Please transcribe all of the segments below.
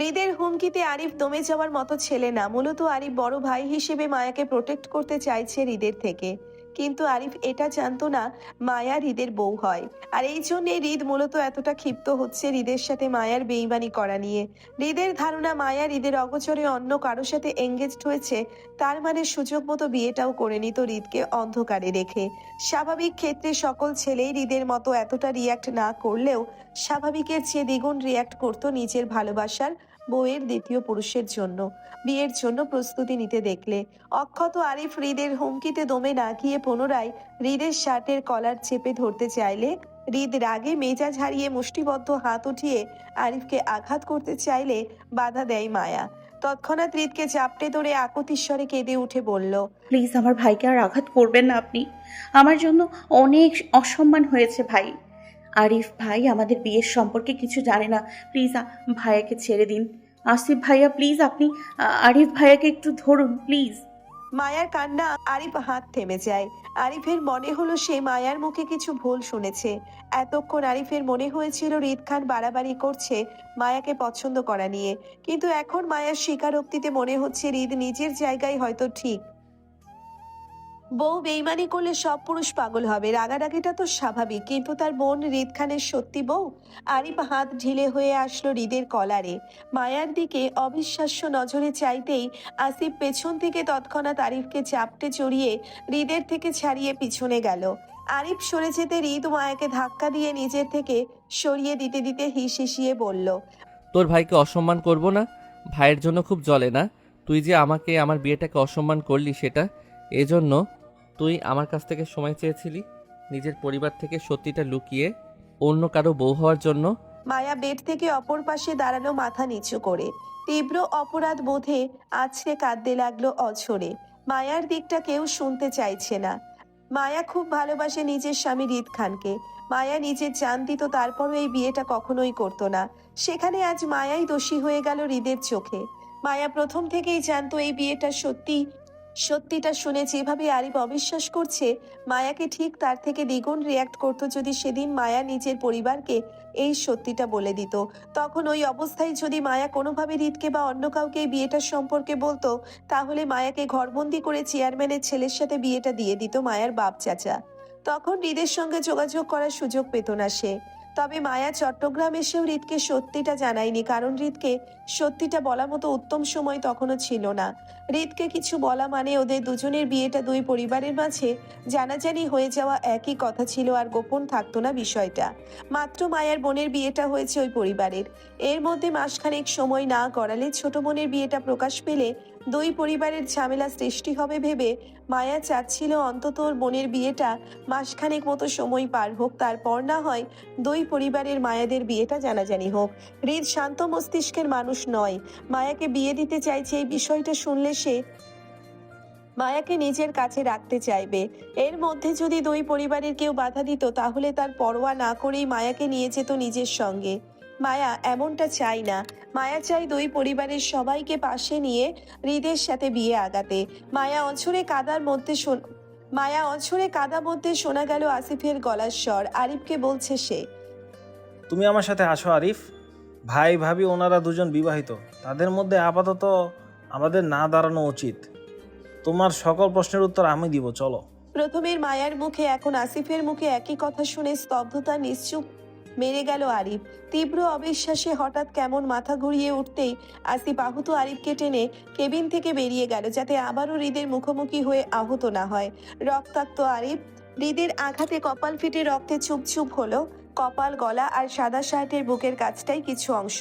হৃদের হুমকিতে আরিফ দমে যাওয়ার মতো ছেলে না। মূলত আরিফ বড় ভাই হিসেবে মায়াকে প্রোটেক্ট করতে চাইছে হৃদের থেকে। কিন্তু আরিফ এটা জানতো না মায়া হৃদের বউ হয়। আর এই জন্যে হৃদ মূলত এতটা ক্ষিপ্ত হচ্ছে হৃদের সাথে মায়ার বেইমানি করা নিয়ে। হৃদের ধারণা মায়া হৃদের অগোচরে অন্য কারোর সাথে এঙ্গেজড হয়েছে, তার মানে সুযোগ মতো বিয়েটাও করে নিত হৃদকে অন্ধকারে রেখে। স্বাভাবিক ক্ষেত্রে সকল ছেলেই হৃদের মতো এতটা রিয়াক্ট না করলেও স্বাভাবিকের চেয়ে দ্বিগুণ রিয়াক্ট করতো নিজের ভালোবাসার বউয়ের দ্বিতীয় পুরুষের জন্য। বিয়ের জন্য প্রস্তুতি নিতে দেখলে অক্ষত আরিফ হৃদের হুমকিতে দমে না গিয়ে পুনরায় হৃদের শার্টের কলার চেপে ধরতে চাইলে, হৃদ রাগে মেজাজ হারিয়ে মুষ্টিবদ্ধ হাত উঠিয়ে আরিফকে আঘাত করতে চাইলে বাধা দেয় মায়া। তৎক্ষণাৎ হৃদকে চাপটে ধরে আকুতিস্বরে কেঁদে উঠে বলল, প্লিজ আমার ভাইকে আর আঘাত করবেন না আপনি। আমার জন্য অনেক অসম্মান হয়েছে ভাই। আরিফ ভাই আমাদের বিয়ের সম্পর্কে কিছু জানে না। প্লিজ ভাইয়াকে ছেড়ে দিন। আসিফ ভাইয়া প্লিজ আপনি আরিফ ভাইয়াকে একটু ধরুন প্লিজ। মায়ার কান্না আরিফ হাত থেমে যায়। আরিফের মনে হলো সে মায়ার মুখে কিছু ভুল শুনেছে। এতক্ষণ আরিফের মনে হয়েছিল হৃদ খান বাড়াবাড়ি করছে মায়াকে পছন্দ করা নিয়ে, কিন্তু এখন মায়ার স্বীকারোক্তিতে মনে হচ্ছে হৃদ নিজের জায়গায় হয়তো ঠিক। বউ বেইমানি করলে সব পুরুষ পাগল হবে, রাগারাগিটা তো স্বাভাবিক, কিন্তু তার বোন হৃদ খানের সত্যি বউ? আরিফ হাত ঢিলে হয়ে আসলো হৃদের কলারে। মায়ার দিকে অবিশ্বাস্য নজরে চাইতেই আসিফ পেছন থেকে তৎক্ষণাৎ আরিফকে চাপটে চড়িয়ে হৃদের থেকে ছাড়িয়ে পিছনে গেল। আরিফ সরে যেতে হৃদ মায়াকে ধাক্কা দিয়ে নিজের থেকে সরিয়ে দিতে দিতে হিস হিসিয়ে বলল, তোর ভাইকে অসম্মান করব না? ভাইয়ের জন্য খুব জ্বলে না? তুই যে আমাকে আমার বিয়েটাকে অসম্মান করলি, সেটা এজন্য তুই আমার কাছ থেকে সময় চেয়েছিলি নিজের পরিবার থেকে সত্যিটা লুকিয়ে অন্য কারো বউ হওয়ার জন্য। মায়া বেড থেকে অপর পাশে দাঁড়ানো, মাথা নিচু করে তীব্র অপরাধ বোধে আছড়ে কাঁদতে লাগলো অঝরে। মায়ার দিকটা কেউ শুনতে চাইছে না। মায়া খুব ভালোবাসে নিজের স্বামী হৃদ খানকে। মায়া নিজের জান দিত, তারপরও এই বিয়েটা কখনোই করতো না। সেখানে আজ মায়াই দোষী হয়ে গেল হৃদের চোখে। মায়া প্রথম থেকেই জানতো এই বিয়েটা সত্যি। সত্যিটা শুনে যেভাবে আরিফ অবিশ্বাস করছে, মায়াকে ঠিক তার থেকে দ্বিগুণ রিয়াক্ট করতো যদি সেদিন মায়া নিজের পরিবারকে এই সত্যিটা বলে দিত। তখন ওই অবস্থায় যদি মায়া কোনোভাবে হৃদকে বা অন্য কাউকে এই বিয়েটার সম্পর্কে বলতো, তাহলে মায়াকে ঘরবন্দি করে চেয়ারম্যানের ছেলের সাথে বিয়েটা দিয়ে দিত মায়ার বাপ চাচা। তখন হৃদের সঙ্গে যোগাযোগ করার সুযোগ পেত না সে। তবে মায়া চট্টগ্রাম এসেও হৃদকে সত্যিটা জানায়নি, কারণ হৃদকে সত্যিটা বলার মতো উত্তম সময় তখনও ছিল না। হৃদকে কিছু বলা মানে ওদের দুজনের বিয়েটা দুই পরিবারের মাঝে জানাজানি হয়ে যাওয়া একই কথা ছিল, আর গোপন থাকতো না বিষয়টা। মাত্র মায়ার বোনের বিয়েটা হয়েছে ওই পরিবারের। এর মধ্যে মাসখানেক সময় না গড়ালে ছোট বোনের বিয়েটা প্রকাশ পেলে দুই পরিবারের ঝামেলা সৃষ্টি হবে ভেবে মায়া চাচ্ছিল অন্তত ওর বোনের বিয়েটা মাসখানেক মতো সময় পার হোক, তারপর না হয় দুই পরিবারের মায়াদের বিয়েটা জানাজানি হোক। হৃদ শান্ত মস্তিষ্কের মানুষ নয়। মায়াকে বিয়ে দিতে চাইছে এই বিষয়টা শুনলে সে মায়াকে নিজের কাছে রাখতে চাইবে। এর মধ্যে যদি দুই পরিবারের কেউ বাধা দিত, তাহলে তার পরোয়া না করেই মায়াকে নিয়ে যেত নিজের সঙ্গে। মায়া এমনটা চাই না। মায়া চাই দুই পরিবারের সবাইকে পাশে নিয়ে হৃদের সাথে বিয়ে আগাতে। মায়া অঝরে কাদা মধ্যে শোনা গেল আসিফের গলার স্বর। আরিফকে বলছে সে, তুমি আমার সাথে আসো আরিফ। ভাই ভাবি ওনারা দুজন বিবাহিত, তাদের মধ্যে আপাতত আমাদের না দাঁড়ানো উচিত। তোমার সকল প্রশ্নের উত্তর আমি দিব, চলো। প্রথমের মায়ার মুখে, এখন আসিফের মুখে একই কথা শুনে স্তব্ধতা নিশ্চুপ মেরে গেল আরিফ। তীব্র অবিশ্বাসে হঠাৎ কেমন মাথা ঘুরিয়ে উঠতেই আসিফ আহত আরিফকে টেনে কেবিন থেকে বেরিয়ে গেল, যাতে আবারও হৃদের মুখোমুখি হয়ে আহত না হয়। রক্তাক্ত আরিফ। হৃদের আঘাতে কপাল ফেটে রক্তে চুপচুপ হলো। কপাল, গলা আর সাদা শার্টের বুকের কাছটাই কিছু অংশ।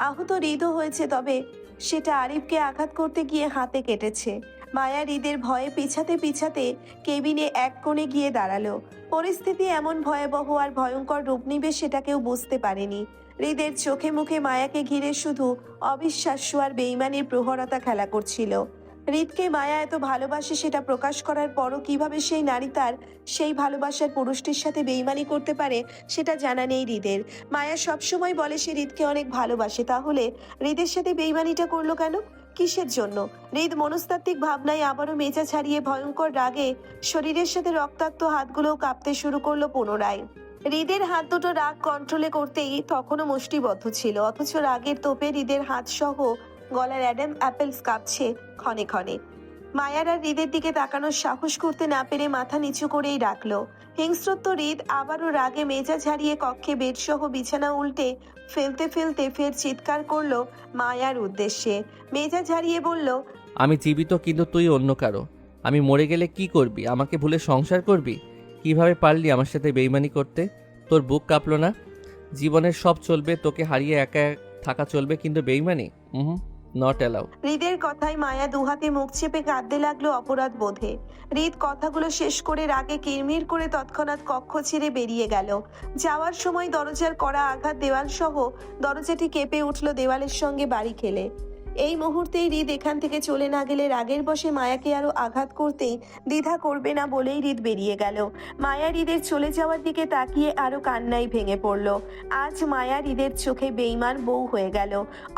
আহত হৃদও হয়েছে, তবে সেটা আরিফকে আঘাত করতে গিয়ে হাতে কেটেছে। মায়া হৃদের ভয়ে পিছাতে পিছাতে কেবিনে এক কোণে গিয়ে দাঁড়ালো। পরিস্থিতি এমন ভয়াবহ আর ভয়ঙ্কর রূপ নিবে সেটা কেউ বুঝতে পারেনি। হৃদের চোখে মুখে মায়াকে ঘিরে শুধু অবিশ্বাস্য আর বেইমানির প্রহরতা খেলা করছিল। হৃদকে মায়া এত ভালোবাসে, সেটা প্রকাশ করার পরও কিভাবে সেই নারী তার সেই ভালোবাসার পুরুষটির সাথে বেইমানি করতে পারে সেটা জানা নেই হৃদের। মায়া সবসময় বলে সে হৃদকে অনেক ভালোবাসে, তাহলে হৃদের সাথে বেইমানিটা করলো কেন? কিসের জন্য? হৃদ মনস্তাত্ত্বিক ভাবনায় আবারও মেজাজ হারিয়ে ভয়ঙ্কর রাগে শরীরের সাথে রক্তাক্ত হাতগুলোও কাঁপতে শুরু করলো পুনরায়। হৃদের হাত দুটো রাগ কন্ট্রোলে করতেই তখনও মুষ্টিবদ্ধ ছিল, অথচ রাগের তোপে হৃদের হাত সহ গলার অ্যাডাম অ্যাপেলস কাঁপছে ক্ষণে ক্ষণে। মায়ার আর হৃদের দিকে তাকানোর সাহস করতে না পেরে মাথা নিচু করেই রাখলো। হিংস্রত্ব হৃদ আবারও রাগে মেজাজ হারিয়ে কক্ষে বেড সহ বিছানা উল্টে ফেলতে ফেলতে ফের চিৎকার করলো মায়ার উদ্দেশ্যে। মেজাজ হারিয়ে বলল, আমি জীবিত, কিন্তু তুই অন্য কারো। আমি মরে গেলে কি করবি? আমাকে ভুলে সংসার করবি? কিভাবে পারলি আমার সাথে বেইমানি করতে? তোর বুক কাঁপলো না? জীবনের সব চলবে, তোকে হারিয়ে একা থাকা চলবে, কিন্তু বেইমানি নট অ্যালাউ। হৃদের কথায় মায়া দুহাতে মুখ চেপে কাঁদতে লাগলো অপরাধ বোধে। হৃদ কথাগুলো শেষ করে রাগে কিরমির করে তৎক্ষণাৎ কক্ষ ছেড়ে বেরিয়ে গেল। যাওয়ার সময় দরজার কড়া আঘাত দেওয়াল সহ দরজাটি কেঁপে উঠল দেওয়ালের সঙ্গে বাড়ি খেলে। এই মুহূর্তেই হৃদ এখান থেকে চলে না গেলে রাগের বশে মায়াকে আরো আঘাত করতেই দ্বিধা করবে না বলেই হৃদ বেরিয়ে গেল। মায়া হৃদের চলে যাওয়ার দিকে তাকিয়ে আরো কান্নায় ভেঙে পড়ল। আজ মায়া হৃদের চোখে বেইমান বউ হয়ে গেল,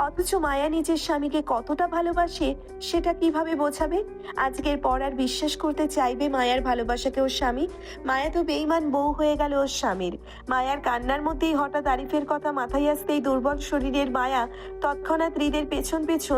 অথচ মায়া নিজের স্বামীকে কতটা ভালোবাসে সেটা কিভাবে বোঝাবে? আজকের পর আর বিশ্বাস করতে চাইবে মায়ার ভালোবাসাকে ওর স্বামী? মায়া তো বেইমান বউ হয়ে গেল ওর স্বামীর। মায়ার কান্নার মধ্যেই হঠাৎ আরিফের কথা মাথায় আসতেই দুর্বল শরীরের মায়া তৎক্ষণাৎ হৃদের পেছন পেছন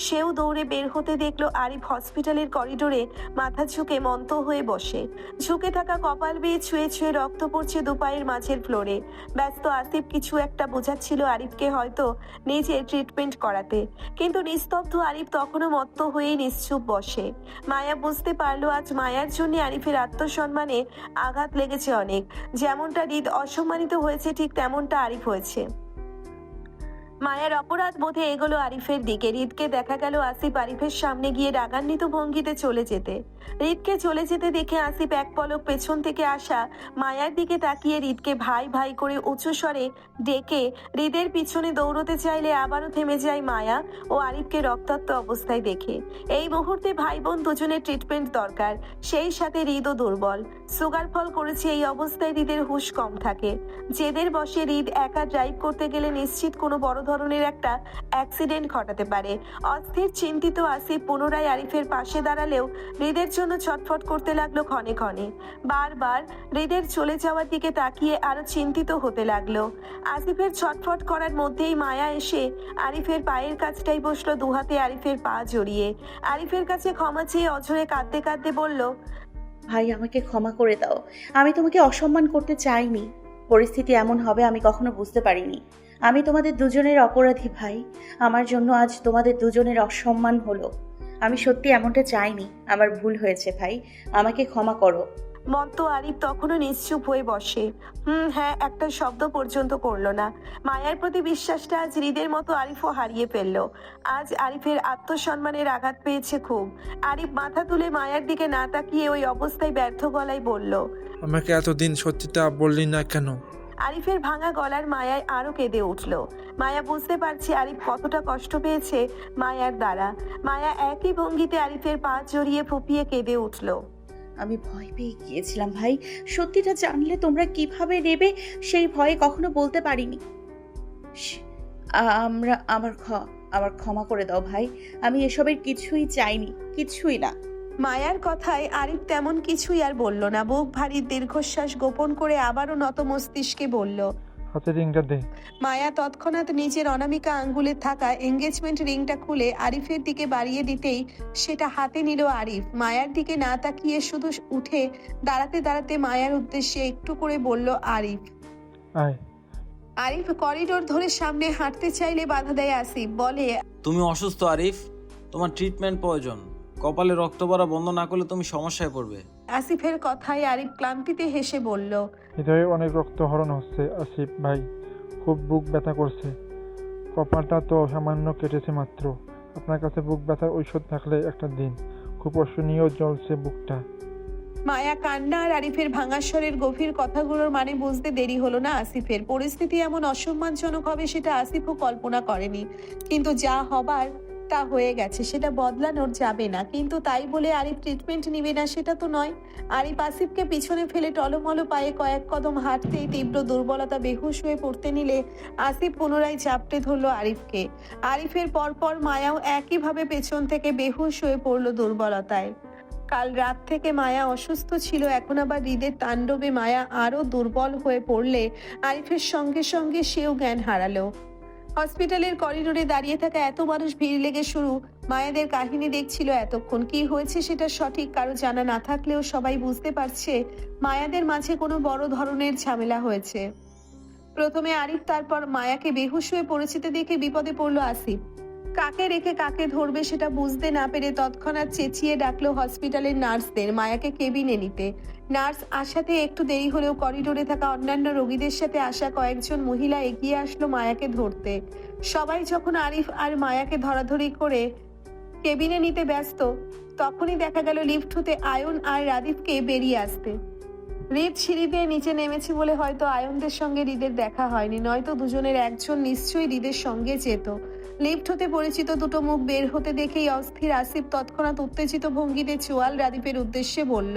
সেও দৌড়ে বের হতে দেখলো আরিফ হসপিটালের করিডোরে মাথা ঝুঁকে মন্ত হয়ে বসে। ঝুঁকে থাকা কপাল বেয়ে ছুঁয়ে ছুঁয়ে রক্ত পড়ছে দুপায়ের মাঝের ফ্লোরে। ব্যস্ত আসিফ কিছু একটা বোঝাচ্ছিল আরিফকে, হয়তো নিজে ট্রিটমেন্ট করাতে, কিন্তু নিস্তব্ধ আরিফ তখনও মত্ত হয়ে নিশ্চুপ বসে। মায়া বুঝতে পারলো আজ মায়ার জন্য আরিফের আত্মসম্মানে আঘাত লেগেছে অনেক। যেমনটা হৃদ অসম্মানিত হয়েছে ঠিক তেমনটা আরিফ হয়েছে। মায়ার অপরাধ বোধে এগোলো আরিফের দিকে। হৃদকে দেখা গেল আসিফ আরিফের সামনে গিয়ে রাগান্বিত ভঙ্গিতে চলে যেতে। হৃদকে চলে যেতে দেখে আসিফ এক পলক পেছন থেকে আসা মায়ার দিকে তাকিয়ে হৃদকে ভাই ভাই করে উঁচু স্বরে ডেকে হৃদের পিছনে দৌড়তে চাইলে আবারও থেমে যায় মায়া ও আরিফকে রক্তাক্ত অবস্থায় দেখে। এই মুহূর্তে ভাই বোন দুজনের ট্রিটমেন্ট দরকার, সেই সাথে হৃদও দুর্বল। সুগার ফল করেছে, এই অবস্থায় হৃদের হুঁশ কম থাকে। জেদের বসে হৃদ একা ড্রাইভ করতে গেলে নিশ্চিত কোনো বড় ধরনের একটা অ্যাক্সিডেন্ট ঘটাতে পারে। অস্থির চিন্তিত আসিফ পুনরায় আরিফের পাশে দাঁড়ালেও হৃদের জন্য ছটফট করতে লাগলো ক্ষণে ক্ষণে। বারবার হৃদের চলে যাওয়ার দিকে তাকিয়ে আরো চিন্তিত হতে লাগলো। আসিফের ছটফট করার মধ্যেই মায়া এসে আরিফের পায়ের কাছটাই বসলো, দুহাতে আরিফের পা জড়িয়ে আরিফের কাছে ক্ষমা চেয়ে অঝরে কাঁদতে কাঁদতে বলল, ভাই আমাকে ক্ষমা করে দাও, আমি তোমাকে অসম্মান করতে চাইনি। পরিস্থিতি এমন হবে আমি কখনো বুঝতে পারিনি। আমি তোমাদের দুজনের অপরাধী ভাই, আমার জন্য আজ তোমাদের দুজনের অসম্মান হলো। আমি সত্যি এমনটা চাইনি, আমার ভুল হয়েছে ভাই, আমাকে ক্ষমা করো। মন্ত আরিফ তখনও নিশ্চুপ হয়ে বসে। হ্যাঁ একটা শব্দ পর্যন্ত করলো না। মায়ার প্রতি বিশ্বাসটা আজ হৃদের মতো আরিফও হারিয়ে ফেললো। আজ আরিফের আত্মসম্মানের আঘাত পেয়েছে খুব। আরিফ মাথা তুলে মায়ার দিকে না তাকিয়ে ওই অবস্থায় ব্যর্থ গলায় বলল, আমাকে এতদিন সত্যিটা বললি না কেন? আরিফের ভাঙা গলার মায়ায় আরো কেঁদে উঠল। মায়া বুঝতে পারছে আরিফ কতটা কষ্ট পেয়েছে মায়ার দ্বারা। মায়া একই ভঙ্গিতে আরিফের পা জড়িয়ে ফুপিয়ে কেঁদে উঠল। আমি ভয় পেয়ে গিয়েছিলাম ভাই, সত্যিটা জানলে তোমরা কিভাবে নেবে সেই ভয়ে কখনো বলতে পারিনি। শ্, আমার ক্ষমা করে দাও ভাই, আমি এসবের কিছুই চাইনি, কিছুই না। মায়ার কথায় আরিফ তেমন কিছুই আর বলল না। বুক ভারী দীর্ঘশ্বাস গোপন করে আবারও নত মস্তিষ্কে বলল, হাতে রিংটা দে। মায়া তৎক্ষণাৎ নিজের অনামিকা আঙ্গুলে থাকা এঙ্গেজমেন্ট রিংটা খুলে আরিফের দিকে বাড়িয়ে দিতেই সেটা হাতে নিল আরিফ। মায়ার দিকে না তাকিয়ে শুধু উঠে দাঁড়াতে দাঁড়াতে মায়ার উদ্দেশ্যে একটু করে বলল, আরিফ। আয়। আরিফ করিডোর ধরে সামনে হাঁটতে চাইলে বাধা দেয় আসিফ, বলে, তুমি অসুস্থ আরিফ, তোমার ট্রিটমেন্ট প্রয়োজন। কপালে রক্ত পড়া বন্ধ না করলে তুমি সমস্যায় পড়বে। আসিফের কথায় আরিফ ক্লান্তিতে হেসে বলল, হৃদয়ে অনেক রক্তহরণ হচ্ছে আসিফ ভাই, খুব বুক ব্যথা করছে। কপালটা তো সামান্য কেটেছে মাত্র। আপনার কাছে বুক ব্যথার ঔষধ থাকলে একটা দিন, খুব অসহনীয় জ্বলছে বুকটা। মায়া কান্না আর আরিফের ভাঙা স্বরের গভীর কথাগুলোর মানে বুঝতে দেরি হলো না আসিফের। পরিস্থিতি এমন অসম্মানজনক হবে সেটা আসিফও কল্পনা করেনি, কিন্তু যা হবার তা হয়ে গেছে, সেটা বদলানোর যাবে না। কিন্তু তাই বলে আরিফ ট্রিটমেন্ট নিবে না সেটা তো নয়। আরিফ আসিফকে পিছনে ফেলে টলমলো পায়ে কয়েক কদম হাঁটতেই তীব্র দুর্বলতা বেহুশ হয়ে পড়তে নিলে আসিফ পুনরায় চাপটে ধরলো আরিফকে। আরিফের পরপর মায়াও একইভাবে পেছন থেকে বেহুশ হয়ে পড়লো দুর্বলতায়। কাল রাত থেকে মায়া অসুস্থ ছিল, এখন আবার হৃদের তাণ্ডবে মায়া আরো দুর্বল হয়ে পড়লে আরিফের সঙ্গে সঙ্গে সেও জ্ঞান হারালো। হসপিটালের করিডোরে দাঁড়িয়ে থাকা এত মানুষ ভিড় লেগে শুরু মায়াদের কাহিনী দেখছিল এতক্ষণ। কি হয়েছে সেটা সঠিক কারো জানা না থাকলেও সবাই বুঝতে পারছে মায়াদের মাঝে কোনো বড় ধরনের ঝামেলা হয়েছে। প্রথমে আরিফ, তারপর মায়াকে বেহুশ হয়ে পরিচিতি দেখে বিপদে পড়লো আসিফ। কাকে রেখে কাকে ধরবে সেটা বুঝতে না পেরে তৎক্ষণাৎ চেঁচিয়ে ডাকলো হসপিটালের নার্সদের মায়াকে কেবিনে নিতে। নার্স আসাতে একটু দেরি হলেও করিডোরে থাকা অন্যান্য রোগীদের সাথে আসা কয়েকজন মহিলা এগিয়ে আসলো মায়াকে ধরতে। সবাই যখন আরিফ আর মায়াকে ধরাধরি করে কেবিনে নিতে ব্যস্ত, তখনই দেখা গেল লিফট হতে আয়ন আর রাদীপকে বেরিয়ে আসতে। হৃদ সিঁড়ি দিয়ে নিচে নেমেছে বলে হয়তো আয়নদের সঙ্গে হৃদের দেখা হয়নি, নয়তো দুজনের একজন নিশ্চয়ই হৃদের সঙ্গে যেত। লিফট হতে পরিচিত দুটো মুখ বের হতে দেখেই অস্থির আসিফ তৎক্ষণাৎ উত্তেজিত ভঙ্গিতে চোয়াল রাদীপের উদ্দেশ্যে বলল,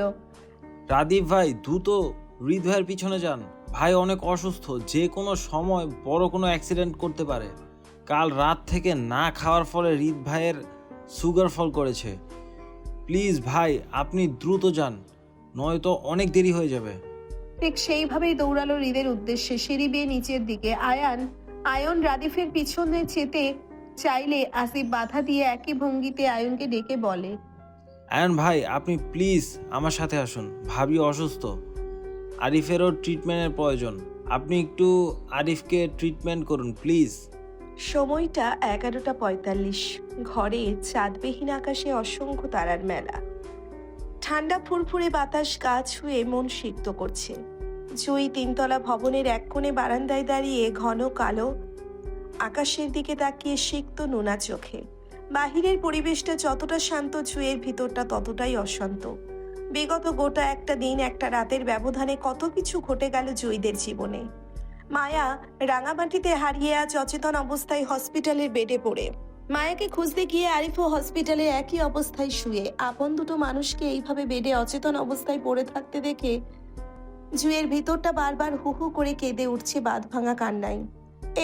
রাদীপ ভাই দ্রুত হৃদ ভাইয়ের পিছনে যান, ভাই অনেক অসুস্থ, যে কোনো সময় বড় কোনো অ্যাক্সিডেন্ট করতে পারে। কাল রাত থেকে না খাওয়ার ফলে হৃদ ভাইয়ের সুগার ফল করেছে। প্লিজ ভাই আপনি দ্রুত যান, নয়তো অনেক দেরি হয়ে যাবে। ঠিক সেইভাবেই দৌড়ালো হৃদের উদ্দেশ্যে। সিঁড়ি বেয়ে নিচের দিকে আয়ন রাদীপের পিছনে যেতে চাইলে আসিফ বাধা দিয়ে একই ভঙ্গিতে আয়নকে ডেকে বলে, আয়ন ভাই আপনি প্লিজ আমার সাথে আসুন, ভাবি অসুস্থ, আরিফেরও ট্রিটমেন্টের প্রয়োজন, আপনি একটু আরিফকে ট্রিটমেন্ট করুন প্লিজ। সময়টা 11:45। ঘরে চাঁদবিহীন আকাশে অসংখ্য তারার মেলা। ঠান্ডা ফুরফুরে বাতাস গা ছুঁয়ে মন সিক্ত করছে। জুই তিনতলা ভবনের এক কোণে বারান্দায় দাঁড়িয়ে ঘন কালো আকাশের দিকে তাকিয়ে সিক্ত নোনা চোখে। বাহিরের পরিবেশটা যতটা শান্ত, জুয়ের ভিতরটা ততটাই অশান্ত। বিগত গোটা একটা দিন, একটা রাতের ব্যবধানে কত কিছু ঘটে গেল জুইদের জীবনে। মায়া রাঙামাটিতে হারিয়ে আজ অচেতন অবস্থায় হসপিটালের বেডে পড়ে। মায়াকে খুঁজতে গিয়ে আরিফও হসপিটালে একই অবস্থায় শুয়ে। আপন দুটো মানুষকে এইভাবে বেডে অচেতন অবস্থায় পড়ে থাকতে দেখে জুয়ের ভিতরটা বারবার হু হু করে কেঁদে উঠছে বাঁধ ভাঙা কান্নায়।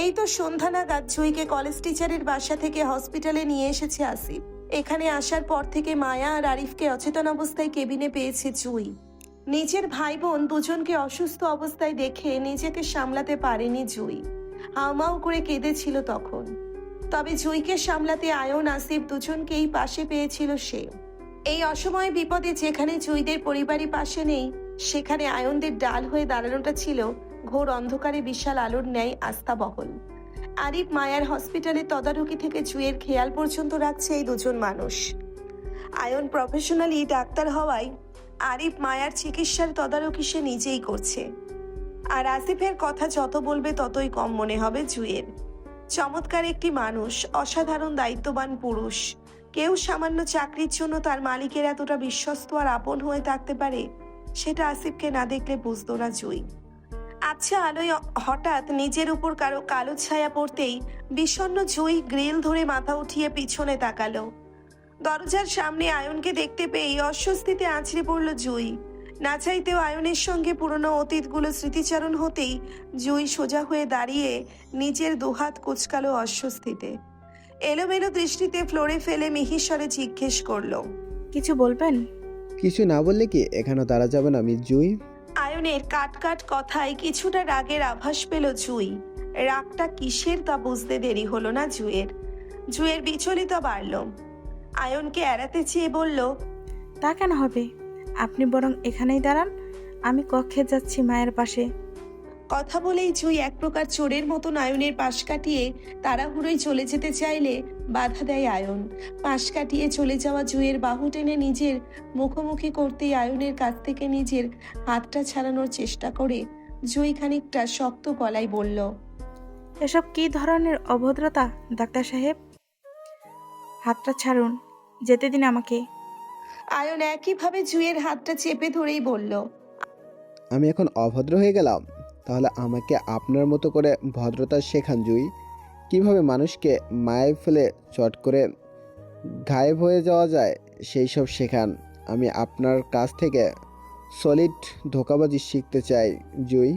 এই তো সন্ধ্যা নাগাদ জুইকে কলেজ টিচারের বাসা থেকে হসপিটালে নিয়ে এসেছে আসিফ। এখানে আসার পর থেকে মায়া আর আরিফকে অচেতন অবস্থায় কেবিনে পেয়েছে জুই। নিজের ভাই বোন দুজনকে অসুস্থ অবস্থায় দেখে নিজেকে সামলাতে পারেনি জুই। হাউমাউ করে কেঁদেছিল তখন। তবে জুইকে সামলাতে আয়ন আসিফ দুজনকেই পাশে পেয়েছিল সে। এই অসময়ে বিপদে যেখানে জুইদের পরিবারই পাশে নেই, সেখানে আয়নদের ডাল হয়ে দাঁড়ানোটা ছিল ঘোর অন্ধকারে বিশাল আলোর ন্যায় আস্থাবহল। আরিফ মায়ার হসপিটালে তদারকি থেকে জুইয়ের খেয়াল পর্যন্ত রাখছে এই দুজন মানুষ। আয়ন প্রফেশনালি ডাক্তার হওয়ায় আরিফ মায়ার চিকিৎসার তদারকি সে নিজেই করছে। আর আসিফের কথা যত বলবে ততই কম মনে হবে জুইয়ের। চমৎকার একটি মানুষ, অসাধারণ দায়িত্ববান পুরুষ। কেউ সামান্য চাকরির জন্য তার মালিকের এতটা বিশ্বস্ত আর আপন হয়ে থাকতে পারে, সেটা আসিফকে না দেখলে বুঝতো না জুই। আচ্ছা আলোয় হঠাৎ নিজের উপর কারো কালো ছায়া পড়তেই বিষণ্ণ জুই গ্রিল ধরে মাথা উঠিয়ে পিছনে তাকালো। দরজার সামনে আয়নকে দেখতে পেয়ে অস্বস্তিতে আছড়ে পড়ল জুই। না চাইতেও আয়নের সঙ্গে পুরনো অতীতগুলো স্মৃতিচারণ হতেই জুই সোজা হয়ে দাঁড়িয়ে নিজের দুহাত কুচকালো অস্বস্তিতে। এলোমেলো দৃষ্টিতে ফ্লোরে ফেলে মিহিস্বরে জিজ্ঞেস করলো, কিছু বলবেন? কিছু না বললে কি এখানেও তারা যাবে না মিস জুই? আয়নের কাট কাট কথায় কিছুটা রাগের আভাস পেল জুই। রাগটা কিসের তা বুঝতে দেরি হলো না জুয়ের বিচলিত বাড়ল। আয়নকে এড়াতে চেয়ে বলল, তা কেন হবে? আপনি বরং এখানেই দাঁড়ান, আমি কক্ষে যাচ্ছি মায়ের পাশে। কথা বলেই জুই এক প্রকার চোরের মতো আয়নের পাশ কাটিয়ে তাড়াহুড়োয় চলে যেতে চাইলে বাধা দেয় আয়ন। পাশ কাটিয়ে চলে যাওয়া জুইয়ের বাহু টেনে নিজের মুখোমুখি করতেই আয়নের কাছ থেকে নিজের হাতটা ছাড়ানোর চেষ্টা করে জুই খানিকটা শক্ত গলায় বলল, এসব কী ধরনের অভদ্রতা ডাক্তার সাহেব? হাতটা ছাড়ুন, যেতে দিন আমাকে। আয়ন একইভাবে জুইয়ের হাতটা চেপে ধরেই বলল, আমি এখন অভদ্র হয়ে গেলাম? তাহলে আমাকে আপনার মতো করে ভদ্রতা শেখান জুই। কিভাবে মানুষকে মায়ে ফেলে চট করে গায়েব হয়ে যাওয়া যায় সেই সব শেখান। আমি আপনার কাছ থেকে সলিড ধোঁকাবাজি শিখতে চাই জুই।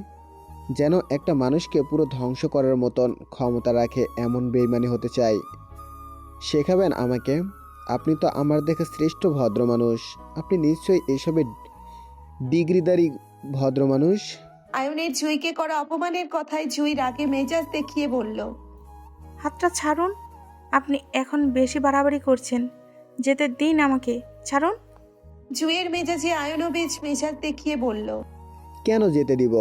যেন একটা মানুষকে পুরো ধ্বংস করার মতন ক্ষমতা রাখে এমন বেইমানি হতে চাই। শেখাবেন আমাকে? আপনি তো আমার দেখে শ্রেষ্ঠ ভদ্র মানুষ। আপনি নিশ্চয়ই এসবে ডিগ্রিদারি ভদ্র মানুষ। আয়নের জুইকে করা অপমানের কথায় জুই রাগে মেজাজ দেখিয়ে বলল, হাতটা ছাড়ুন। আপনি এখন বেশি বাড়াবাড়ি করছেন। যেতে দিন আমাকে, ছাড়ুন। জুইয়ের মেজাজে আয়নও বেশ মেজাজ দেখিয়ে বলল, কেন যেতে দিব?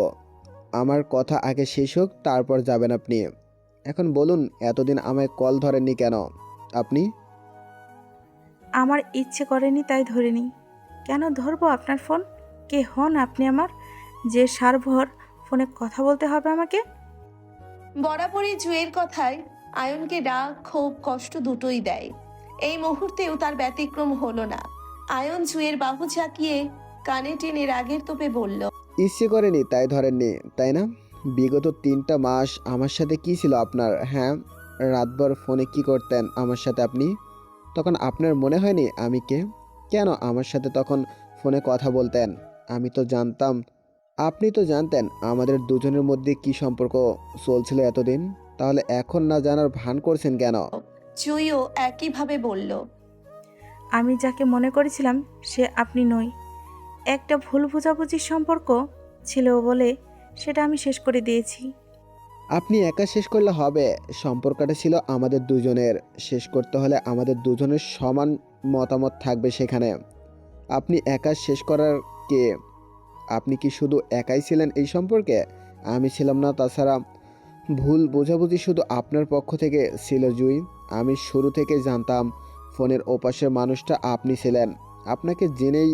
আমার কথা আগে শেষ হোক, তারপর যাবেন আপনি। এখন বলুন, এতদিন আমায় কল ধরেননি কেন আপনি? আমার ইচ্ছে করেনি তাই ধরিনি। কেন ধরবো আপনার ফোন? কে হন আপনি আমার, যে সারভর ফোনে কথা বলতে হবে আমাকে? বরাবরই জুইয়ের কথায় আয়নকে রাগ ক্ষোভ কষ্ট দুটোই দেয়। এই মুহূর্তেও তার ব্যতিক্রম হলো না। আয়ন জুইয়ের বাহু ঝাঁকিয়ে কানে টেনে রাগের তোপে বলল, ইচ্ছে করেনি তাই ধরেননি, তাই না? বিগত 3টা মাস আমার সাথে কি ছিল আপনার? হ্যাঁ, রাতভর ফোনে কি করতেন আমার সাথে আপনি? তখন আপনার মনে হয়নি আমি কে? কেন আমার সাথে তখন ফোনে কথা বলতেন? আমি তো জানতাম, আপনি তো জানতেন আমাদের দুজনের মধ্যে কি সম্পর্ক চলছিল এতদিন। তাহলে এখন না জানার ভান করছেন কেন? জুইও একইভাবে বলল, আমি যাকে মনে করেছিলাম সে আপনি নই। একটা ভুল বোঝাবুঝির সম্পর্ক ছিল বলে সেটা আমি শেষ করে দিয়েছি। আপনি একা শেষ করলে হবে? সম্পর্কটা ছিল আমাদের দুজনের। শেষ করতে হলে আমাদের দুজনের সমান মতামত থাকবে সেখানে। আপনি একা শেষ করার কে? আপনি কি শুধু একাই ছিলেন এই সম্পর্কে? আমি ছিলাম না। তাছাড়া ভুল বোঝাবুঝি শুধু আপনার পক্ষ থেকে ছিল জুই। আমি শুরু থেকে জানতাম ফোনের ওপাশের মানুষটা আপনি ছিলেন। আপনাকে জেনেই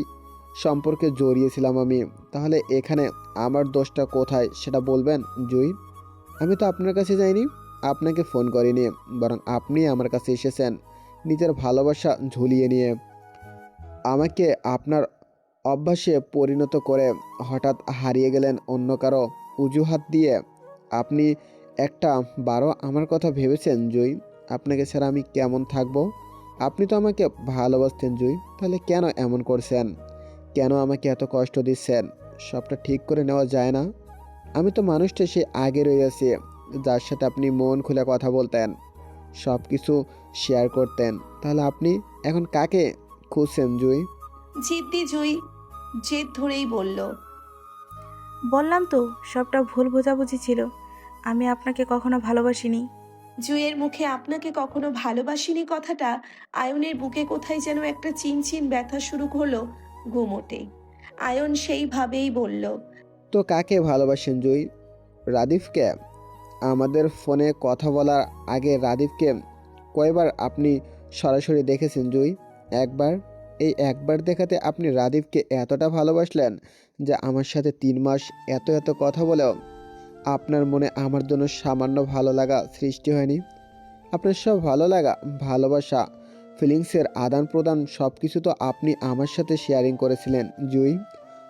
সম্পর্কে জড়িয়েছিলাম আমি। তাহলে এখানে আমার দোষটা কোথায় সেটা বলবেন জুই? আমি তো আপনার কাছে যাইনি, আপনাকে ফোন করিনি, বরং আপনি আমার কাছে এসেছেন নিজের ভালোবাসা ঝুলিয়ে নিয়ে। আমাকে আপনার অভ্যাসে পরিণত করে হঠাৎ হারিয়ে গেলেন অন্য কারো অজুহাত দিয়ে। আপনি একটা বারো আমার কথা ভেবেছেন জুই? আপনাকে ছাড়া আমি কেমন থাকবো? আপনি তো আমাকে ভালোবাসতেন জুই, তাহলে কেন এমন করছেন? কেন আমাকে এত কষ্ট দিচ্ছেন? সবটা ঠিক করে নেওয়া যায় না? আমি তো মানুষটা সে আগে রয়েছি, যার সাথে আপনি মন খুলে কথা বলতেন, সব কিছু শেয়ার করতেন। তাহলে আপনি এখন কাকে খুঁজছেন জুই? জিদ্দি জুই জেদ ধরেই বলল, বললাম তো সবটা ভুল বোঝাবুঝি ছিল। আমি আপনাকে কখনো ভালোবাসিনি। জুইয়ের মুখে আপনাকে কখনো ভালোবাসিনি কথাটা আয়নের বুকে কোথায় যেন একটা চিনচিন ব্যথা শুরু হলো ঘুমোটে। আয়ন সেইভাবেই বলল, তো কাকে ভালোবাসেন জুই? রাদিফকে? আমাদের ফোনে কথা বলার আগে রাদিফকে কয়বার আপনি সরাসরি দেখেছেন জুই? একবার। এই একবার দেখাতে আপনি রাদিফকে এতটা ভালোবাসলেন যে আমার সাথে 3 মাস এত এত কথা বলেও আপনার মনে আমার জন্য সামান্য ভালো লাগা সৃষ্টি হয়নি? আপনার সব ভালো লাগা, ভালোবাসা, ফিলিংসের আদান প্রদান সব কিছু তো আপনি আমার সাথে শেয়ারিং করেছিলেন জুই।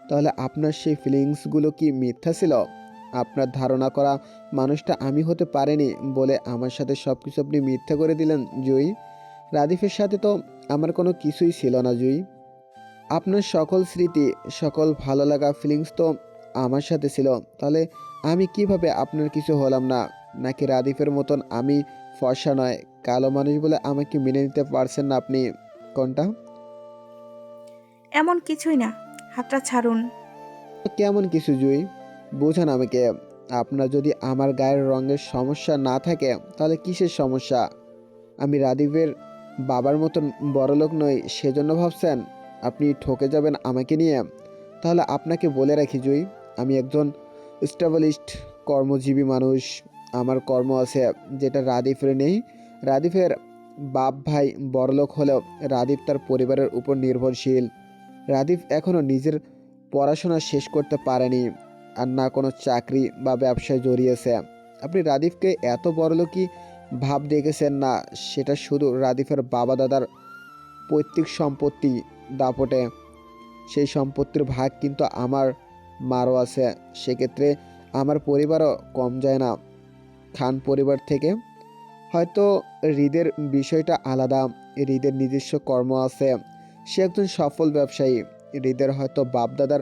তাহলে আপনার সেই ফিলিংসগুলো কি মিথ্যা ছিল? আপনার ধারণা করা মানুষটা আমি হতে পারেনি বলে আমার সাথে সব কিছু আপনি মিথ্যা করে দিলেন জুই। রাদিফের সাথে তো আমার কোনো কিছুই ছিল না জুই। আপনার সকল স্মৃতি, সকল ভালো লাগা, ফিলিংস তো আমার সাথে ছিল। তাহলে আমি কিভাবে আপনার কিছু হলাম না? নাকি রাদিফের মতন আমি ফর্সা নয়, কালো মানুষ বলে আমাকে মেনে নিতে পারছেন না আপনি? কোনটা? এমন কিছুই না, হাতটা ছাড়ুন। কেমন কিছু জুই? বোঝান আমাকে। আপনার যদি আমার গায়ের রঙের সমস্যা না থাকে তাহলে কিসের সমস্যা? আমি রাদীপের বাবার মতন বড়লোক নই সেজন্য ভাবছেন আপনি ঠকে যাবেন আমাকে নিয়ে? তাহলে আপনাকে বলে রাখি জুই, আমি একজন স্টাবলিশড কর্মজীবী মানুষ। আমার কর্ম আছে, যেটা রাদীফের নেই। রাদীফের বাপ ভাই বড়লোক হলেও রাদীপ তার পরিবারের উপর নির্ভরশীল। রাদীপ এখনও নিজের পড়াশোনা শেষ করতে পারেনি, আর না কোনো চাকরি বা ব্যবসায় জড়িয়েছে। আপনি রাদীফকে এত বড়লোকই ভাব দেখেছেন না, সেটা শুধু রাদীফের বাবা দাদার পৈতৃক সম্পত্তি দাপটে। সেই সম্পত্তির ভাগ কিন্তু আমার মারও আছে। সেক্ষেত্রে আমার পরিবারও কম যায় না খান পরিবার থেকে। হয়তো হৃদের বিষয়টা আলাদা। হৃদের নিজস্ব কর্ম আছে, সে একজন সফল ব্যবসায়ী। হৃদের হয়তো বাপদাদার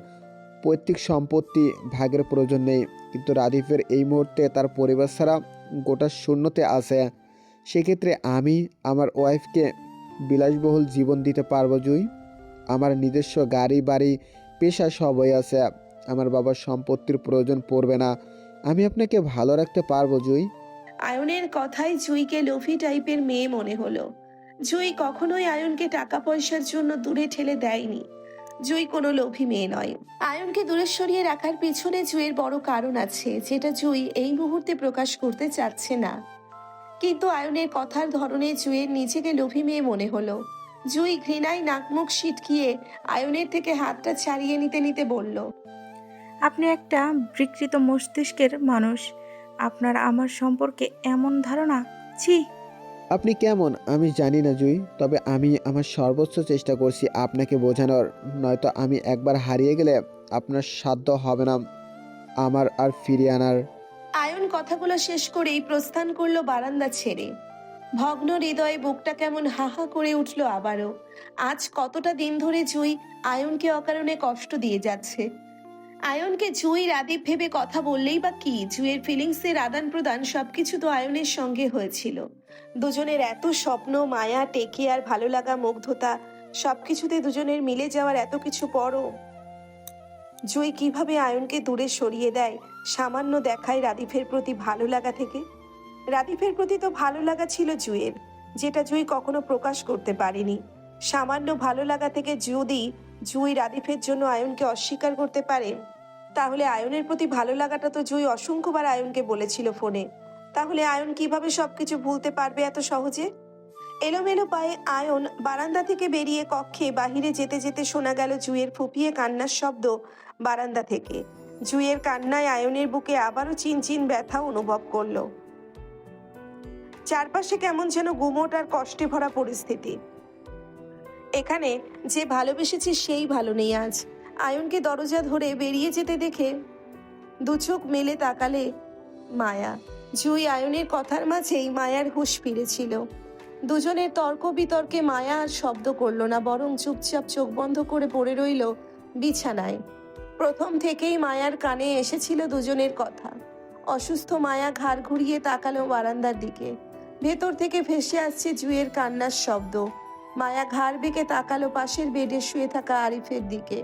পৈতৃক সম্পত্তি ভাগের প্রয়োজন নেই, কিন্তু রাদীফের এই মুহূর্তে তার পরিবার ছাড়া গোটা শূন্যতে আছে। সেক্ষেত্রে আমি আমার ওয়াইফকে বিলাসবহুল জীবন দিতে পারবো জুই। আমার নিজস্ব গাড়ি বাড়ি পেশা সবই আছে। আমার বাবার সম্পত্তির প্রয়োজন পড়বে না। আমি আপনাকে ভালো রাখতে পারবো জুই। আয়নের কথায় জুইকে লোভী টাইপের মেয়ে মনে হলো। জুই কখনোই আয়নকে টাকা পয়সার জন্য দূরে ঠেলে দেয়নি। জুই কোনো লোভী মেয়ে নয়। আয়নকে দূরে সরিয়ে রাখার পিছনে জুইয়ের বড় কারণ আছে, যেটা জুই এই মুহূর্তে প্রকাশ করতে চাচ্ছে না। কিন্তু আয়নের কথার ধরনে জুইয়ের নিজেকে লোভী মেয়ে মনে হলো। জুই ঘৃণায় নাকমুখ সিটকিয়ে আয়নের থেকে হাতটা ছাড়িয়ে নিতে নিতে বলল, আপনি একটা বিকৃত মস্তিষ্কের মানুষ। আপনার আমার সম্পর্কে এমন ধারণা, ছি। আপনি কেমন আমি জানি না জুই, তবে আমি আমার সর্বোচ্চ চেষ্টা করছি আপনাকে বোঝানোর। নয়তো আমি একবার হারিয়ে গেলে আপনার সাধ্য হবে না আমার আর ফিরিয়ে আনার। আয়ন কথাগুলো শেষ করেই প্রস্থান করলো বারান্দা ছেড়ে। ভগ্ন হৃদয়ে বুকটা কেমন হাহা করে উঠল আবারও। আজ কতটা দিন ধরে জুই আয়নকে অকারণে কষ্ট দিয়ে যাচ্ছে। আয়নকে জুই রাদীপ ভেবে কথা বললেই বা কি, জুইয়ের ফিলিংসের আদান প্রদান সবকিছু তো আয়নের সঙ্গে হয়েছিল। দুজনের এত স্বপ্ন, মায়া, টেকে আর ভালো লাগা, মুগ্ধতা, সবকিছুতে দুজনের মিলে যাওয়ার এত কিছু পরও জুই কিভাবে আয়নকে দূরে সরিয়ে দেয় সামান্য দেখায় রাদীপের প্রতি ভালো লাগা থেকে। রাদীপের প্রতি তো ভালো লাগা ছিল জুইয়ের, যেটা জুই কখনো প্রকাশ করতে পারেনি। সামান্য ভালো লাগা থেকে যদি জুই রাদীপের জন্য আয়নকে অস্বীকার করতে পারে, তাহলে আয়নের প্রতি ভালো লাগাটা তো জুই অসংখ্যবার আয়নকে বলেছিল ফোনে। তাহলে আয়ন কিভাবে সবকিছু ভুলতে পারবে এত সহজে? এলোমেলো পায়ে আয়ন বারান্দা থেকে বেরিয়ে কক্ষে বাহিরে যেতে যেতে শোনা গেল জুইয়ের ফুপিয়ে কান্নার শব্দ বারান্দা থেকে। জুইয়ের কান্নায় আয়নের বুকে আবারও চিনচিন ব্যথা অনুভব করলো। চারপাশে কেমন যেন গুমোট আর কষ্টে ভরা পরিস্থিতি। এখানে যে ভালোবেসেছে সেই ভালো নেই আজ। আয়নকে দরজা ধরে বেরিয়ে যেতে দেখে দু চোখ মেলে তাকালে মায়া। জুই আয়নের কথার মাঝেই মায়ার হুঁশ ফিরেছিল। দুজনের তর্ক বিতর্কে মায়া আর শব্দ করলো না, বরং চুপচাপ চোখ বন্ধ করে পড়ে রইল বিছানায়। প্রথম থেকেই মায়ার কানে এসেছিল দুজনের কথা। অসুস্থ মায়া ঘাড় ঘুরিয়ে তাকালো বারান্দার দিকে। ভেতর থেকে ভেসে আসছে জুইয়ের কান্নার শব্দ। মায়া ঘাড় বেঁকে তাকালো পাশের বেডে শুয়ে থাকা আরিফের দিকে।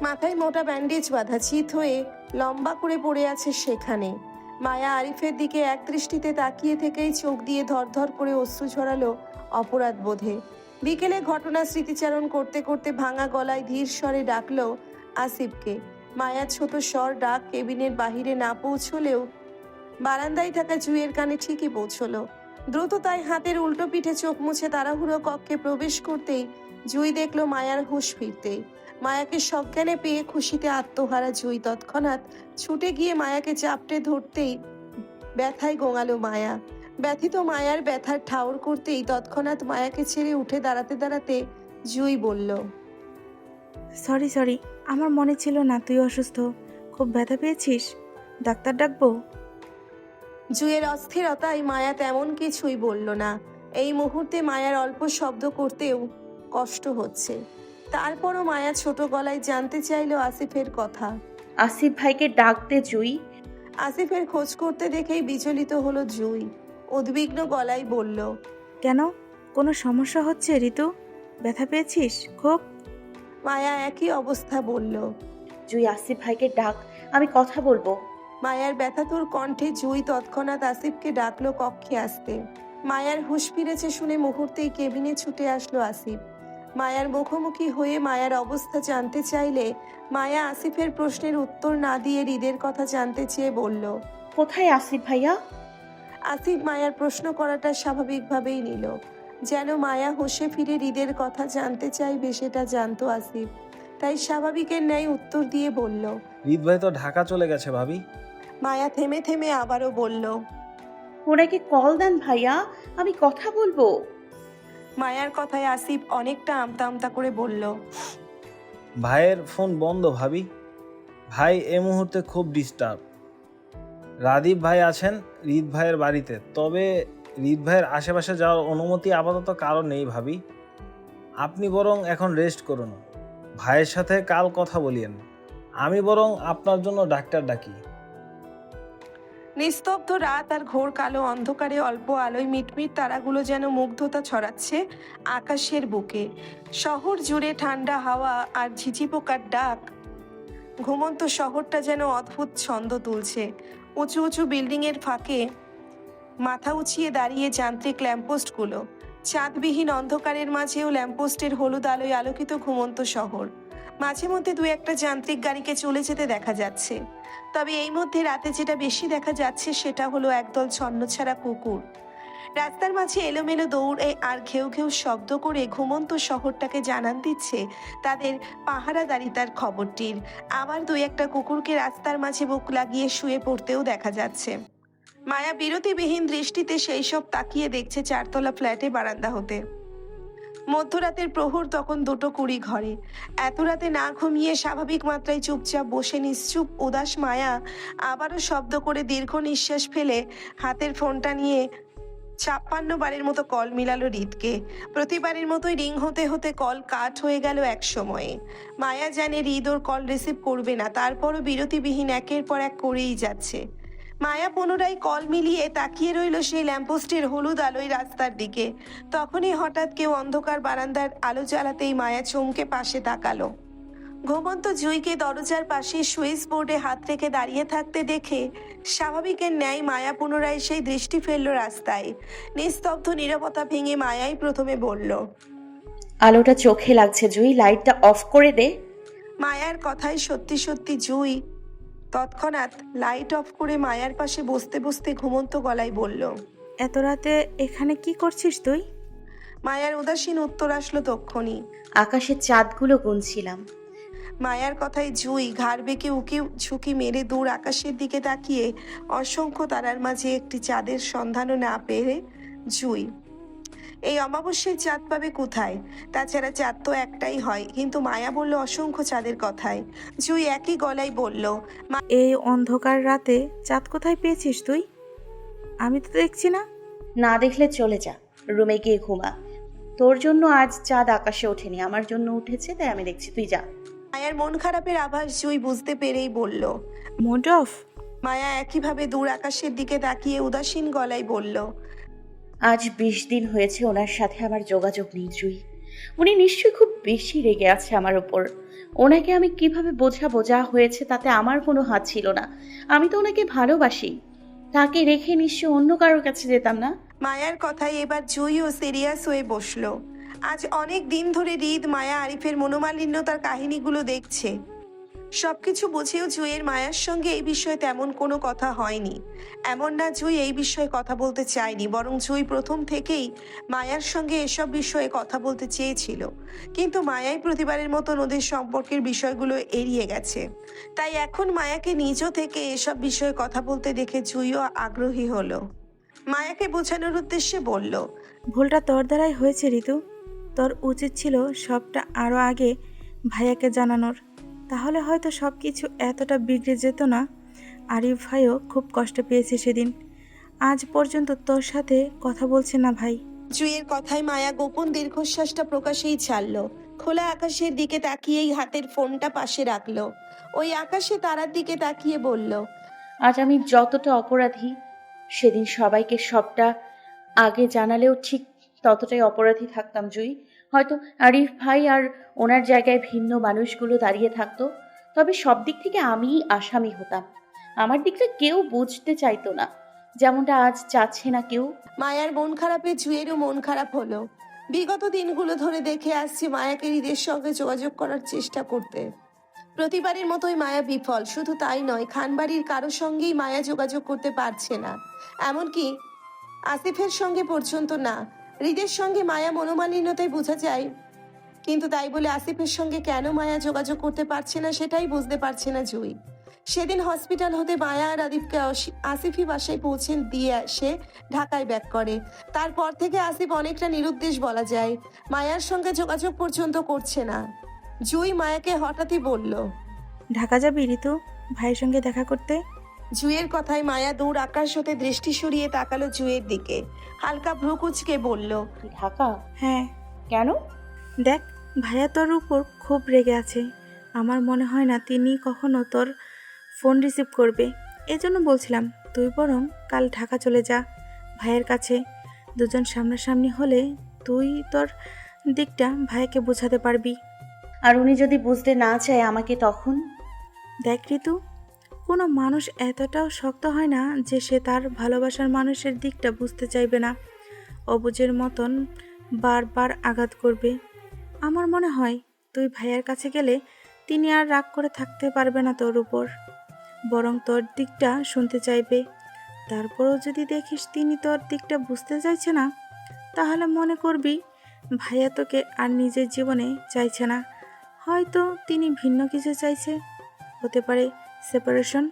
মাথায় মোটা ব্যান্ডেজ বাঁধা, চিত হয়ে লম্বা করে পড়ে আছে সেখানে। মায়া আরিফের দিকে এক দৃষ্টিতে তাকিয়ে থেকেই চোখ দিয়ে ধরধর করে অশ্রু ঝরালো অপরাধ বোধে। বিকেলে ঘটনা স্মৃতিচারণ করতে করতে ভাঙা গলায় ধীর স্বরে ডাকলো আসিফকে। মায়ার ছোট স্বর ডাক কেবিনের বাহিরে না পৌঁছলেও বারান্দায় থাকা জুইয়ের কানে ঠিকই পৌঁছলো। দ্রুত তাই হাতের উল্টো পিঠে চোখ মুছে তাড়াহুড়ো কক্ষে প্রবেশ করতেই জুই দেখলো মায়ার হুঁশ ফিরতেই। মায়াকে সজ্ঞানে পেয়ে খুশিতে আত্মহারা জুই তৎক্ষণাৎ ছুটে গিয়ে মায়াকে চাপটে ধরতেই ব্যথায় গোঙালো মায়া। ব্যথিত মায়ার ব্যথার ঠাউর করতেই তৎক্ষণাৎ মায়াকে ছেড়ে উঠে দাঁড়াতে দাঁড়াতে জুই বলল, সরি, আমার মনে ছিল না তুই অসুস্থ। খুব ব্যথা পেয়েছিস? ডাক্তার ডাকবো? জুইয়ের অস্থিরতায় মায়া তেমন কিছুই বলল না। এই মুহূর্তে মায়ার অল্প শব্দ করতেও কষ্ট হচ্ছে। তারপরও মায়া ছোট গলায় জানতে চাইল আসিফের কথা। আসিফ ভাইকে ডাক দে জুই। আসিফের খোঁজ করতে দেখেই বিচলিত হলো জুই। উদ্বিগ্ন গলায় বলল, কেন, কোনো সমস্যা হচ্ছে ঋতু? ব্যথা পেয়েছিস খুব? মায়া একই অবস্থা বলল। জুই আসিফ ভাইকে ডাক, আমি কথা বলবো। মায়ার ব্যথাতুর কণ্ঠে জুই তৎক্ষণাৎ আসিফকে ডাকলো কক্ষে আসতে। মায়ার হুঁশ ফিরেছে শুনে মুহূর্তেই কেবিনে ছুটে আসলো আসিফ। মায়ার মুখোমুখি হয়ে মায়ার অবস্থা জানতে চাইলে মায়া আসিফের প্রশ্নের উত্তর না দিয়ে হৃদের কথা জানতে চেয়ে বলল, কোথায় আসিফ ভাইয়া? আসিফ মায়ার প্রশ্ন করাটা স্বাভাবিকভাবেই নিল। যেন মায়া হোশে ফিরে হৃদের কথা জানতে চাইবে সেটা জানতো আসিফ। তাই স্বাভাবিকের ন্যায় উত্তর দিয়ে বলল, হৃদ ভাই তো ঢাকা চলে গেছে ভাবি। মায়া থেমে থেমে আবারও বলল, ওনাকে কল দেন ভাইয়া, আমি কথা বলবো। মায়ার কথায় আসিফ অনেকটা আমতা আমতা করে বলল, ভাইয়ের ফোন বন্ধ ভাবি। ভাই এই মুহূর্তে খুব ডিস্টার্ব। রাদীপ ভাই আছেন হৃদ ভাইয়ের বাড়িতে, তবে হৃদ ভাইয়ের আশেপাশে যাওয়ার অনুমতি আপাতত কারো নেই ভাবি। আপনি বরং এখন রেস্ট করুন, ভাইয়ের সাথে কাল কথা বলিয়েন। আমি বরং আপনার জন্য ডাক্তার ডাকি। নিস্তব্ধ রাত আর ঘোর কালো অন্ধকারে অল্প আলোয় মিটমিট তারাগুলো যেন মুগ্ধতা ছড়াচ্ছে আকাশের বুকে। শহর জুড়ে ঠান্ডা হাওয়া আর ঝিঝি পোকার ডাক ঘুমন্ত শহরটা যেন অদ্ভুত ছন্দ তুলছে। উঁচু উঁচু বিল্ডিংয়ের ফাঁকে মাথা উঁচিয়ে দাঁড়িয়ে যান্ত্রিক ল্যাম্পপোস্টগুলো, চাঁদবিহীন অন্ধকারের মাঝেও ল্যাম্পপোস্টের হলুদ আলোয় আলোকিত ঘুমন্ত শহর। মাঝে মধ্যে দু একটা যান্ত্রিক গাড়িকে চলে যেতে দেখা যাচ্ছে। তবে এই মধ্যে রাতে যেটা বেশি দেখা যাচ্ছে সেটা হলো একদল ছন্নছাড়া কুকুর রাস্তার মাঝে এলোমেলো দৌড়ে আর ঘেউ ঘেউ শব্দ করে ঘুমন্ত শহরটাকে জানান দিচ্ছে তাদের পাহারাদারিতার খবরটির। আবার দু একটা কুকুরকে রাস্তার মাঝে বুক লাগিয়ে শুয়ে পড়তেও দেখা যাচ্ছে। মায়া বিরতিবিহীন দৃষ্টিতে সেই সব তাকিয়ে দেখছে চারতলা ফ্ল্যাটে বারান্দা হতে। মধ্যরাতের প্রহর তখন 2:20 ঘরে। এত রাতে না ঘুমিয়ে স্বাভাবিক মাত্রায় চুপচাপ বসে নিশ্চুপ উদাস মায়া আবারও শব্দ করে দীর্ঘ নিঃশ্বাস ফেলে হাতের ফোনটা নিয়ে 56 বারের মতো কল মিলালো হৃদকে। প্রতিবারের মতোই রিং হতে হতে কল কাট হয়ে গেল এক সময়ে। মায়া জানে হৃদ ওর কল রিসিভ করবে না, তারপরও বিরতিবিহীন একের পর এক করেই যাচ্ছে। মায়া পুনরায় কল মিলিয়ে তাকিয়ে রইল সেই ল্যাম্পপোস্টের হলুদ আলোয় রাস্তার দিকে। তখনই হঠাৎ কেউ অন্ধকার বারান্দার আলো জ্বালাতেই মায়া চমকে পাশে তাকালো। ঘুমন্ত জুঁইকে দরজার পাশে সুইচ বোর্ডে হাত রেখে দাঁড়িয়ে থাকতে দেখে স্বাভাবিকের ন্যায় মায়া পুনরায় সেই দৃষ্টি ফেলল রাস্তায়। নিস্তব্ধ নীরবতা ভেঙে মায়াই প্রথমে বলল, আলোটা চোখে লাগছে জুই, লাইটটা অফ করে দে। মায়ার কথায় সত্যি সত্যি জুঁই তৎক্ষণাৎ লাইট অফ করে মায়ার পাশে বসতে বসতে ঘুমন্ত গলায় বলল, এত রাতে এখানে কি করছিস তুই? মায়ার উদাসীন উত্তর আসলো তক্ষুনি। আকাশের চাঁদগুলো গুনছিলাম। মায়ার কথায় জুঁই ঘাড় বেঁকে উকি ঝুঁকি মেরে দূর আকাশের দিকে তাকিয়ে অসংখ্য তারার মাঝে একটি চাঁদের সন্ধানও না পেয়ে জুঁই এই অমাবস্যার চাঁদ পাবে কোথায়? তাছাড়া চাঁদ তো একটাই হয়। কিন্তু মায়া বলল অসংখ্য চাঁদের কথায়। জুঁই একই গলায় বলল, এই অন্ধকার রাতে চাঁদ কোথায় পেয়েছিস তুই? আমি তো দেখছি না। না দেখলে চলে যা, রুমে গিয়ে ঘুমা। তোর জন্য আজ চাঁদ আকাশে ওঠেনি, আমার জন্য উঠেছে, তাই আমি দেখছি, তুই যা। মায়ার মন খারাপের আভাস জুঁই বুঝতে পেরেই বলল। Mood of? মায়া একইভাবে দূর আকাশের দিকে তাকিয়ে উদাসীন গলায় বলল, আজ 20 দিন হয়েছে ওনার সাথে আমার যোগাযোগ নেই জুই। উনি নিশ্চয়ই খুব বেশি রেগে আছে আমার ওপর। ওনাকে আমি কিভাবে বোঝাবো যা হয়েছে তাতে আমার কোনো হাত ছিল না। আমি তো ওনাকে ভালোবাসি, তাকে রেখে নিশ্চয়ই অন্য কারোর কাছে যেতাম না। মায়ার কথায় এবার জুঁইও সিরিয়াস হয়ে বসলো। আজ অনেক দিন ধরে হৃদ মায়া আরিফের মনোমালিন্যতার কাহিনীগুলো দেখছে। সবকিছু বুঝেও জুঁইয়ের মায়ার সঙ্গে এই বিষয়ে তেমন কোনো কথা হয়নি। এমন না জুঁই এই বিষয়ে কথা বলতে চায়নি, বরং জুঁই প্রথম থেকেই মায়ার সঙ্গে এসব বিষয়ে কথা বলতে চেয়েছিল। কিন্তু মায়াই প্রতিবারের মতন ওদের সম্পর্কের বিষয়গুলো এড়িয়ে গেছে। তাই এখন মায়াকে নিজ থেকে এসব বিষয়ে কথা বলতে দেখে জুঁইও আগ্রহী হলো। মায়াকে বোঝানোর উদ্দেশ্যে বলল, ভুলটা তোর দ্বারাই হয়েছে ঋতু। তোর উচিত ছিল সবটা আরও আগে ভাইয়াকে জানানোর, তাহলে হয়তো সব কিছু এতটা বিগড়ে যেত না। আরিফ ভাইও খুব কষ্ট পেয়েছে সেদিন। আজ পর্যন্ত তোর সাথে কথা বলছে না ভাই। জুঁইয়ের কথায় মায়া গোপন দীর্ঘশ্বাসটা প্রকাশেই ছাড়ল। খোলা আকাশের দিকে তাকিয়েই হাতের ফোনটা পাশে রাখলো। ওই আকাশে তারার দিকে তাকিয়ে বলল, আজ আমি যতটা অপরাধী, সেদিন সবাইকে সবটা আগে জানালেও ঠিক ততটাই অপরাধী থাকতাম জুই। হয়তো আরিফ ভাই আর ওনার জায়গায় ভিন্ন মানুষগুলো দাঁড়িয়ে থাকতো, তবে সব দিক থেকে আমিই আসামি হতাম। আমার দিকটা কেউ বুঝতে চাইতো না, যেমনটা আজ চাচ্ছে না কেউ। মায়ার মন খারাপে জুঁইয়েরও মন খারাপ হলো। বিগত দিনগুলো ধরে দেখে আসছি মায়াকে হৃদের সঙ্গে যোগাযোগ করার চেষ্টা করতে। প্রতিবারের মতোই মায়া বিফল। শুধু তাই নয়, খানবাড়ির কারোর সঙ্গেই মায়া যোগাযোগ করতে পারছে না, এমনকি আসিফের সঙ্গে পর্যন্ত না। হৃদের সঙ্গে মায়া মনোমালিন্যতাই বোঝা যায়, কিন্তু তাই বলে আসিফের সঙ্গে কেন মায়া যোগাযোগ করতে পারছে না সেটাই বুঝতে পারছে না জুঁই। সেদিন হসপিটাল হতে মায়া আর আদিফকে আসিফই বাসায় পৌঁছে দিয়ে সে ঢাকায় ব্যাক করে। তারপর থেকে আসিফ অনেকটা নিরুদ্দেশ বলা যায়, মায়ার সঙ্গে যোগাযোগ পর্যন্ত করছে না। জুঁই মায়াকে হঠাৎই বলল, ঢাকা যাবি ঋতু ভাইয়ের সঙ্গে দেখা করতে? জুঁইয়ের কথায় মায়া দূর আকাশ হতে দৃষ্টি সরিয়ে তাকালো জুঁইয়ের দিকে। হালকা ভ্রু কুঁচকে বলল, ঢাকা? হ্যাঁ। কেন? দেখ, ভাইয়া তোর উপর খুব রেগে আছে। আমার মনে হয় না তিনি কখনো তোর ফোন রিসিভ করবে, এজন্য বলছিলাম তুই বরং কাল ঢাকা চলে যা ভাইয়ের কাছে। দুজন সামনাসামনি হলে তুই তোর দিকটা ভাইকে বোঝাতে পারবি। আর উনি যদি বুঝতে না চায় আমাকে তখন? দেখ ঋতু, কোনো মানুষ এতটাও শক্ত হয় না যে সে তার ভালোবাসার মানুষের দিকটা বুঝতে চাইবে না, অবুঝের মতন বারবার আঘাত করবে। আমার মনে হয় তুই ভাইয়ার কাছে গেলে তিনি আর রাগ করে থাকতে পারবে না তোর উপর, বরং তোর দিকটা শুনতে চাইবে। তারপরেও যদি দেখিস তিনি তোর দিকটা বুঝতে চাইছে না, তাহলে মনে করবি ভাইয়া তোকে আর নিজের জীবনে চাইছে না, হয়তো তিনি ভিন্ন কিছু চাইছে। হতে পারে সেপারেশন।